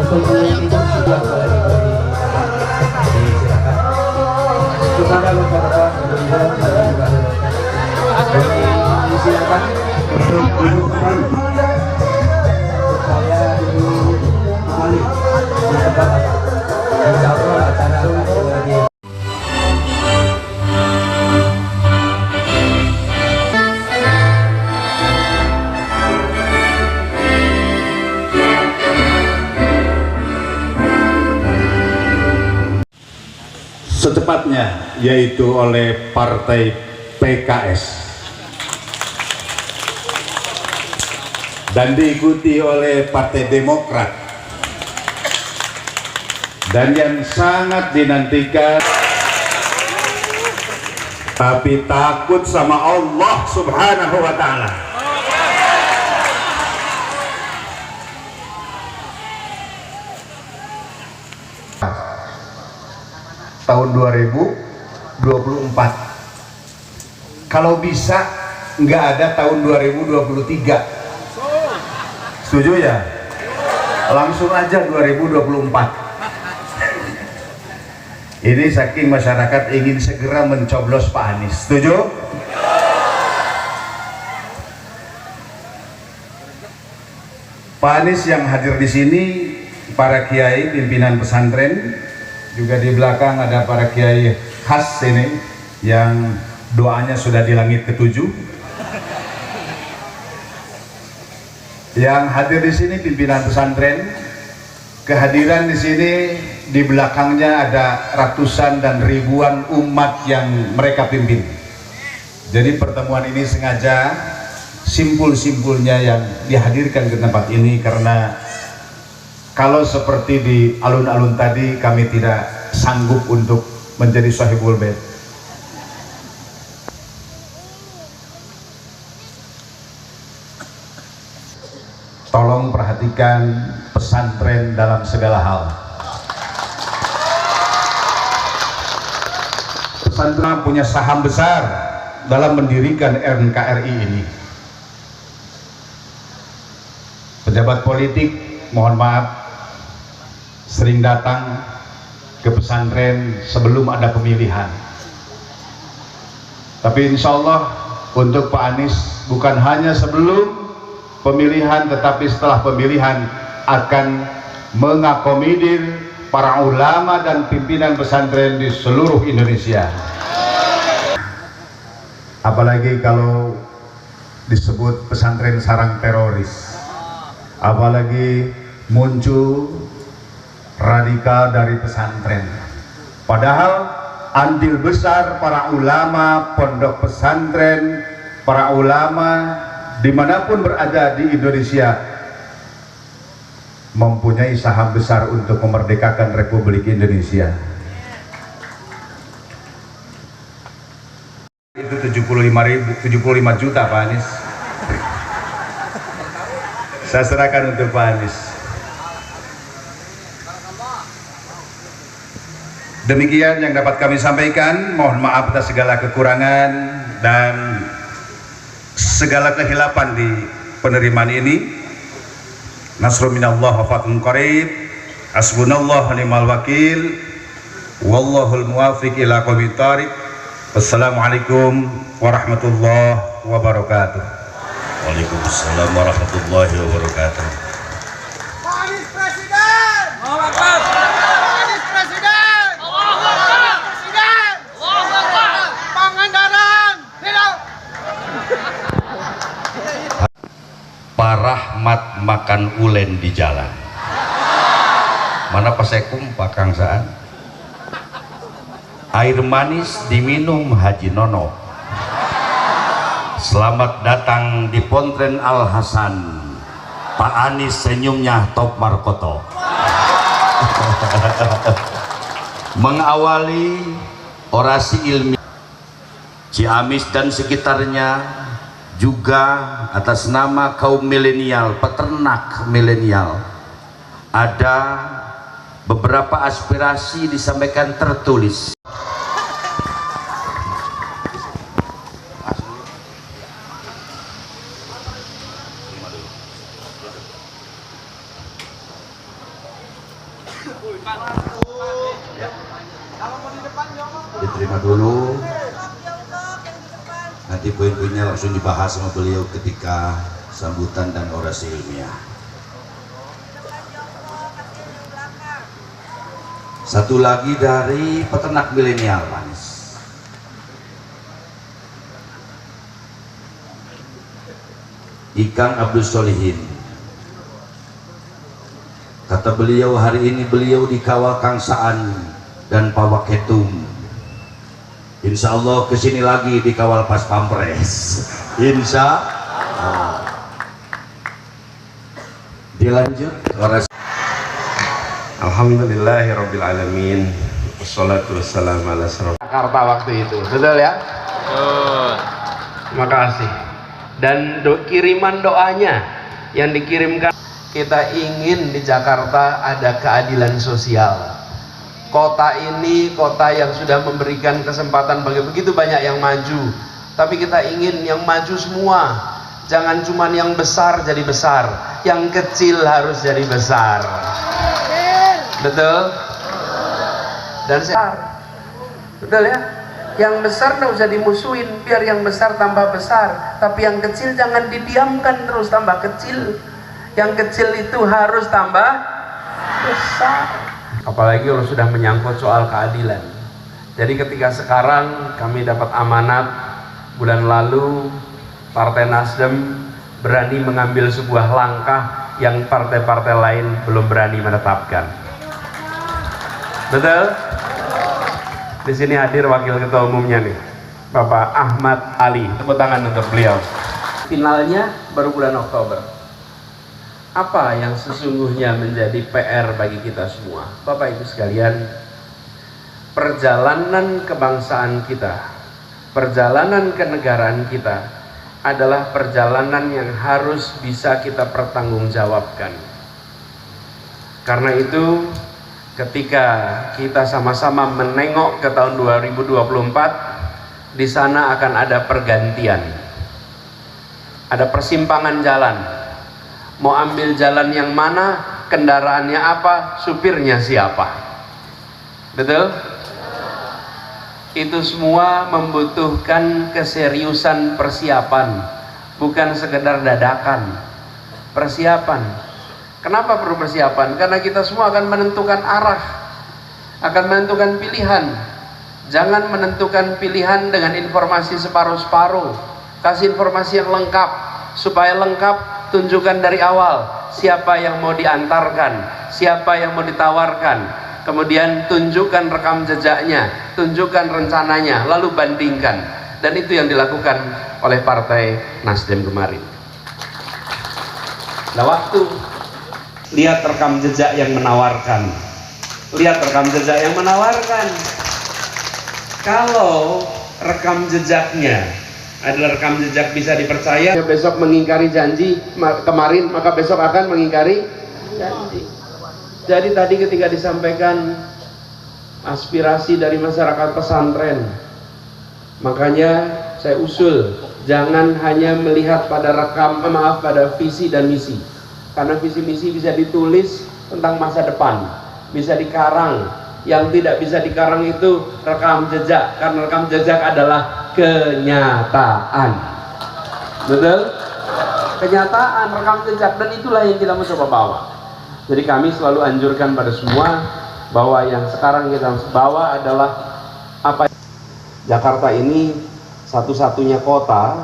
untuk Timur sudah mulai diberi. Silakan. Kepada beberapa silakan untuk duduk kembali. Saya kembali di tempat insya Allah acara akan lagi. Secepatnya, yaitu oleh Partai PKS dan diikuti oleh Partai Demokrat, dan yang sangat dinantikan tapi takut sama Allah Subhanahu wa Ta'ala, tahun 2024. Kalau bisa nggak ada tahun 2023. Setuju ya? Langsung aja 2024. Ini saking masyarakat ingin segera mencoblos Pak Anies. Setuju? Pak Anies yang hadir di sini, para kiai pimpinan pesantren, juga di belakang ada para kiai khas ini yang doanya sudah di langit ketujuh. Yang hadir di sini pimpinan pesantren, kehadiran di sini di belakangnya ada ratusan dan ribuan umat yang mereka pimpin. Jadi pertemuan ini sengaja simpul-simpulnya yang dihadirkan ke tempat ini karena kalau seperti di alun-alun tadi kami tidak sanggup untuk menjadi sahibul bait. Tolong perhatikan pesantren dalam segala hal. Pesantren punya saham besar dalam mendirikan NKRI ini. Pejabat politik, mohon maaf, sering datang ke pesantren sebelum ada pemilihan. Tapi insya Allah untuk Pak Anies bukan hanya sebelum pemilihan, tetapi setelah pemilihan akan mengakomodir para ulama dan pimpinan pesantren di seluruh Indonesia. Apalagi kalau disebut pesantren sarang teroris, apalagi muncul radikal dari pesantren. Padahal andil besar para ulama, pondok pesantren, para ulama dimanapun berada di Indonesia mempunyai saham besar untuk memerdekakan Republik Indonesia. Itu 75 juta Pak Anies. Saya serahkan untuk Pak Anies. Demikian yang dapat kami sampaikan. Mohon maaf atas segala kekurangan dan segala kehilapan di penerimaan ini. Nasrun minallah wa fathun qarib. Hasbunallah wa ni'mal wakil. Wallahul muwafiq ila aqwamit thariq. Wassalamualaikum warahmatullahi wabarakatuh. Waalaikumsalam warahmatullahi wabarakatuh. Pak Anies Presiden! Allahu Akbar! Pak Anies Presiden! Allahu Akbar! Presiden! Allahu Akbar! Pangandaran! Hidup! Pak Rahmat makan ulen di jalan. Mana Pak Sekum, Pak Kang Saan? Air manis diminum Haji Nono. Selamat datang di Pontren Al Hasan. Pak Anies senyumnya top Markoto. Mengawali orasi ilmiah Ciamis dan sekitarnya, juga atas nama kaum milenial, peternak milenial, ada beberapa aspirasi disampaikan tertulis. diterima dulu. Nanti poin-poinnya langsung dibahas sama beliau ketika sambutan dan orasi ilmiah. Satu lagi dari peternak milenial, Manis. Ikang Abdul Solihin. Kata beliau, hari ini beliau dikawal Kang Saan dan Pak Waketum. Insya Allah kesini lagi dikawal Pas Pampres. Insya Allah. Dilanjut. Alhamdulillahirrabbilalamin. Wassalatu wassalamu ala Jakarta waktu itu, betul ya? Terima kasih. Dan kiriman doanya yang dikirimkan, kita ingin di Jakarta ada keadilan sosial. Kota ini kota yang sudah memberikan kesempatan bagi begitu banyak yang maju, tapi kita ingin yang maju semua. Jangan cuma yang besar jadi besar, yang kecil harus jadi besar. Betul? Dan betul ya? Yang besar tidak usah dimusuhin, biar yang besar tambah besar, tapi yang kecil jangan didiamkan terus tambah kecil. Yang kecil itu harus tambah besar. Apalagi kalau sudah menyangkut soal keadilan. Jadi ketika sekarang kami dapat amanat, bulan lalu Partai Nasdem berani mengambil sebuah langkah yang partai-partai lain belum berani menetapkan. Betul? Di sini hadir wakil ketua umumnya nih, Bapak Ahmad Ali. Tepuk tangan untuk beliau. Finalnya baru bulan Oktober. Apa yang sesungguhnya menjadi PR bagi kita semua? Bapak Ibu sekalian, perjalanan kebangsaan kita, perjalanan kenegaraan kita adalah perjalanan yang harus bisa kita pertanggungjawabkan. Karena itu, ketika kita sama-sama menengok ke tahun 2024, di sana akan ada pergantian. Ada persimpangan jalan. Mau ambil jalan yang mana, kendaraannya apa, supirnya siapa. Betul? Itu semua membutuhkan keseriusan persiapan, bukan sekedar dadakan. Persiapan. Kenapa perlu persiapan? Karena kita semua akan menentukan arah, akan menentukan pilihan. Jangan menentukan pilihan dengan informasi separuh-separuh. Kasih informasi yang lengkap. Supaya lengkap, tunjukkan dari awal siapa yang mau diantarkan, siapa yang mau ditawarkan. Kemudian tunjukkan rekam jejaknya, tunjukkan rencananya, lalu bandingkan. Dan itu yang dilakukan oleh Partai Nasdem kemarin. Nah, waktu lihat rekam jejak yang menawarkan, lihat rekam jejak yang menawarkan. Kalau rekam jejaknya adalah rekam jejak bisa dipercaya, besok mengingkari janji kemarin, maka besok akan mengingkari janji. Jadi tadi ketika disampaikan aspirasi dari masyarakat pesantren, makanya saya usul jangan hanya melihat pada pada visi dan misi, karena visi misi bisa ditulis tentang masa depan, bisa dikarang. Yang tidak bisa dikarang itu rekam jejak, karena rekam jejak adalah kenyataan. Betul? Kenyataan, rekam jejak, dan itulah yang kita mencoba bawa. Jadi kami selalu anjurkan pada semua bahwa yang sekarang kita harus bawa adalah apa? Jakarta ini satu-satunya kota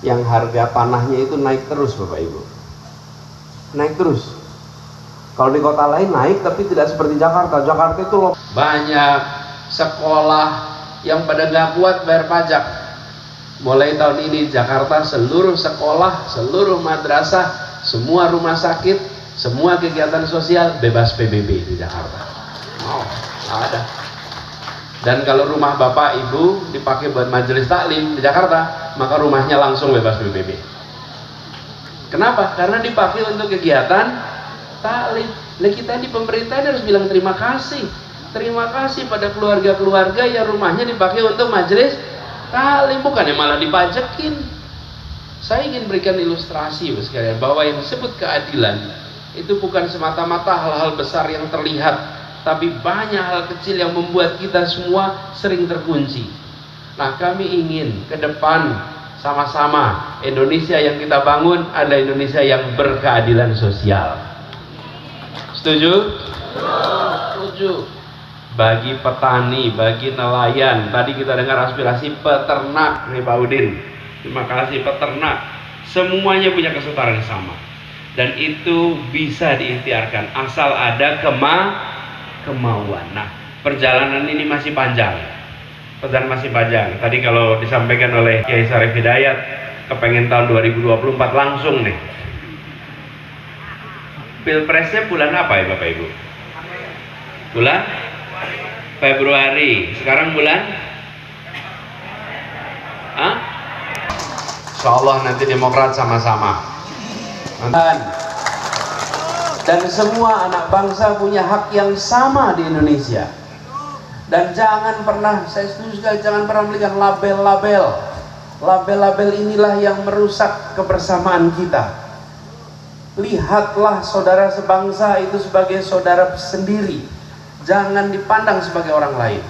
yang harga tanahnya itu naik terus, Bapak Ibu. Naik terus. Kalau di kota lain naik, tapi tidak seperti Jakarta. Jakarta itu loh. Banyak sekolah yang pada nggak kuat bayar pajak. Mulai tahun ini Jakarta seluruh sekolah, seluruh madrasah, semua rumah sakit, semua kegiatan sosial bebas PBB di Jakarta. Oh, ada. Dan kalau rumah bapak ibu dipakai buat majelis taklim di Jakarta, maka rumahnya langsung bebas PBB. Kenapa? Karena dipakai untuk kegiatan taklim. Nah, kita di pemerintah harus bilang terima kasih. Terima kasih pada keluarga-keluarga yang rumahnya dipakai untuk majelis taklim, bukannya malah dipajekin. Saya ingin berikan ilustrasi sekalian bahwa yang disebut keadilan itu bukan semata-mata hal-hal besar yang terlihat tapi banyak hal kecil yang membuat kita semua sering terkunci. Nah, kami ingin ke depan sama-sama Indonesia yang kita bangun adalah Indonesia yang berkeadilan sosial. Setuju? Setuju. Bagi petani, bagi nelayan, tadi kita dengar aspirasi peternak nih Pak Udin. Terima kasih peternak. Semuanya punya kesetaraan yang sama. Dan itu bisa diikhtiarkan asal ada kemauan. Nah, perjalanan ini masih panjang. Tadi kalau disampaikan oleh Kiai Syarif Hidayat, kepengen tahun 2024 langsung nih. Pilpresnya bulan apa ya Bapak Ibu? Bulan Februari. Sekarang bulan? Insyaallah nanti Demokrat sama-sama. Dan semua anak bangsa punya hak yang sama di Indonesia. Dan jangan pernah, saya setuju sekali, jangan pernah melihat label-label. Label-label inilah yang merusak kebersamaan kita. Lihatlah saudara sebangsa itu sebagai saudara sendiri. Jangan dipandang sebagai orang lain.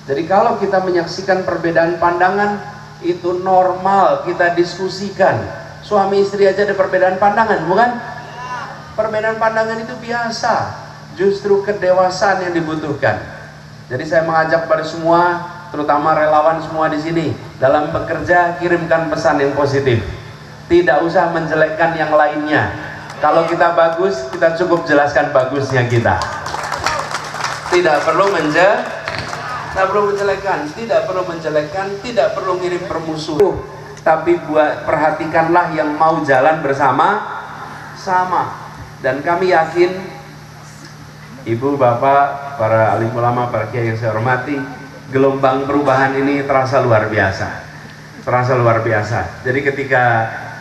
Jadi kalau kita menyaksikan perbedaan pandangan, itu normal kita diskusikan. Suami istri aja ada perbedaan pandangan, bukan? Perbedaan pandangan itu biasa. Justru kedewasaan yang dibutuhkan. Jadi saya mengajak pada semua, terutama relawan semua di sini, dalam bekerja kirimkan pesan yang positif. Tidak usah menjelekkan yang lainnya. Kalau kita bagus, kita cukup jelaskan bagusnya kita. Tidak perlu menjelekkan, tidak perlu ngirim permusuhan. Tapi perhatikanlah yang mau jalan bersama-sama. Dan kami yakin, Ibu, Bapak, para alim ulama, para kiai yang saya hormati, gelombang perubahan ini terasa luar biasa. Jadi ketika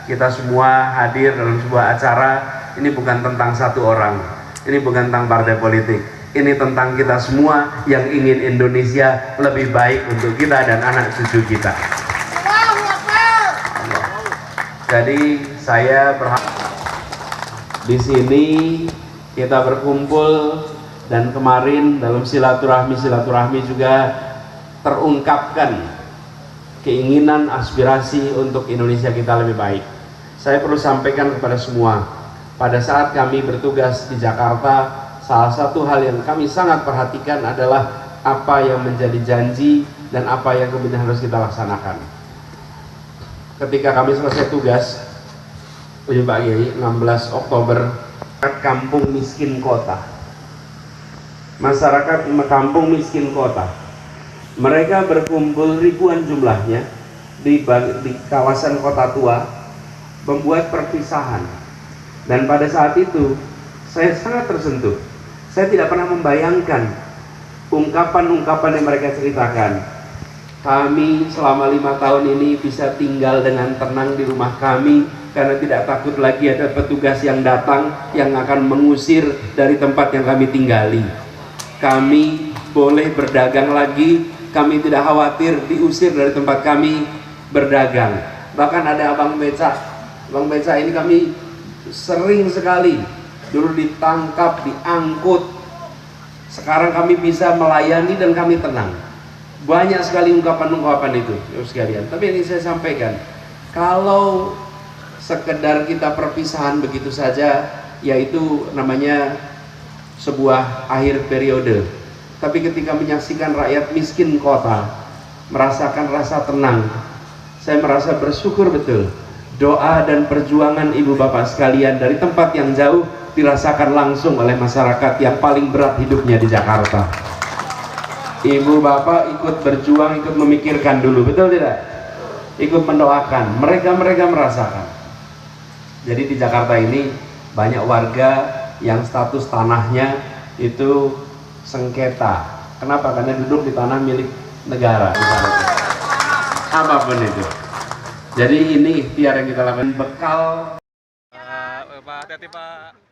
kita semua hadir dalam sebuah acara, ini bukan tentang satu orang, ini bukan tentang partai politik, ini tentang kita semua yang ingin Indonesia lebih baik untuk kita dan anak cucu kita. Jadi saya berharap di sini kita berkumpul, dan kemarin dalam silaturahmi juga terungkapkan keinginan aspirasi untuk Indonesia kita lebih baik. Saya perlu sampaikan kepada semua, pada saat kami bertugas di Jakarta, salah satu hal yang kami sangat perhatikan adalah apa yang menjadi janji dan apa yang kemudian harus kita laksanakan. Ketika kami selesai tugas, Pak Kiai, 16 Oktober, kampung miskin kota. Masyarakat kampung miskin kota. Mereka berkumpul ribuan jumlahnya di kawasan Kota Tua, membuat perpisahan. Dan pada saat itu, saya sangat tersentuh. Saya tidak pernah membayangkan ungkapan-ungkapan yang mereka ceritakan. Kami selama 5 tahun ini bisa tinggal dengan tenang di rumah kami karena tidak takut lagi ada petugas yang datang yang akan mengusir dari tempat yang kami tinggali. Kami boleh berdagang lagi, kami tidak khawatir diusir dari tempat kami berdagang. Bahkan ada abang beca ini kami sering sekali dulu ditangkap, diangkut. Sekarang kami bisa melayani dan kami tenang. Banyak sekali ungkapan-ungkapan itu, sekalian. Tapi ini saya sampaikan, kalau sekedar kita perpisahan begitu saja, yaitu namanya sebuah akhir periode. Tapi ketika menyaksikan rakyat miskin kota merasakan rasa tenang, saya merasa bersyukur betul. Doa dan perjuangan ibu bapak sekalian dari tempat yang jauh dirasakan langsung oleh masyarakat yang paling berat hidupnya di Jakarta. Ibu bapak ikut berjuang, ikut memikirkan dulu, betul tidak? Ikut mendoakan, mereka merasakan. Jadi di Jakarta ini banyak warga yang status tanahnya itu sengketa. Kenapa? Karena duduk di tanah milik negara, apapun itu. Jadi ini ikhtiar yang kita lakukan, bekal. Pak, hati-hati Pak.